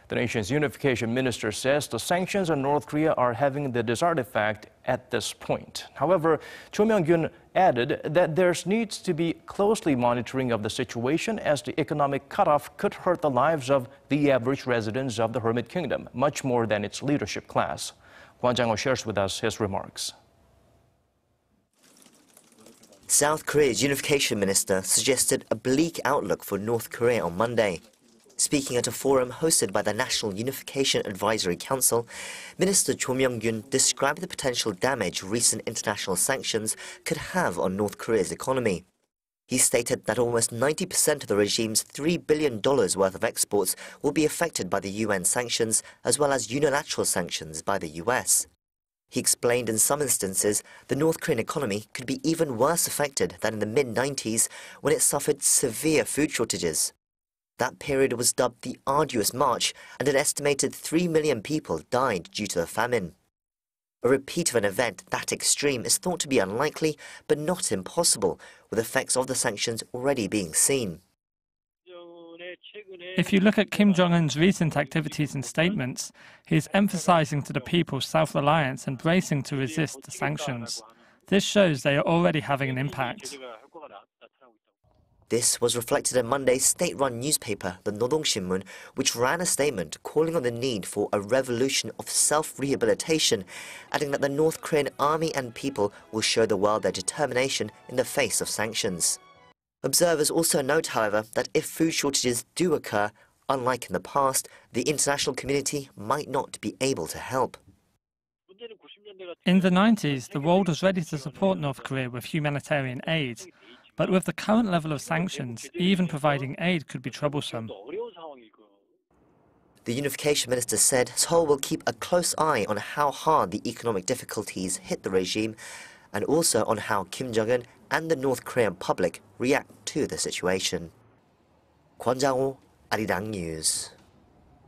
The nation's unification minister says the sanctions on North Korea are having the desired effect at this point. However, Cho Myoung-gyon added that there needs to be closely monitoring of the situation as the economic cutoff could hurt the lives of the average residents of the hermit kingdom, much more than its leadership class. Kwon Jang-ho shares with us his remarks. South Korea's unification minister suggested a bleak outlook for North Korea on Monday. Speaking at a forum hosted by the National Unification Advisory Council, Minister Cho Myoung-gyon described the potential damage recent international sanctions could have on North Korea's economy. He stated that almost 90% of the regime's $3 billion worth of exports will be affected by the UN sanctions, as well as unilateral sanctions by the US. He explained in some instances the North Korean economy could be even worse affected than in the mid-90s when it suffered severe food shortages. That period was dubbed the arduous march, and an estimated 3 million people died due to the famine. A repeat of an event that extreme is thought to be unlikely, but not impossible, with effects of the sanctions already being seen. If you look at Kim Jong-un's recent activities and statements, he is emphasizing to the people self-reliance and bracing to resist the sanctions. This shows they are already having an impact. This was reflected in Monday's state-run newspaper, the Nodongshinmun, which ran a statement calling on the need for a revolution of self-rehabilitation, adding that the North Korean army and people will show the world their determination in the face of sanctions. Observers also note, however, that if food shortages do occur, unlike in the past, the international community might not be able to help. In the 90s, the world was ready to support North Korea with humanitarian aid. But with the current level of sanctions, even providing aid could be troublesome. The unification minister said Seoul will keep a close eye on how hard the economic difficulties hit the regime, and also on how Kim Jong-un and the North Korean public react to the situation. Kwon Jang-ho, Arirang News.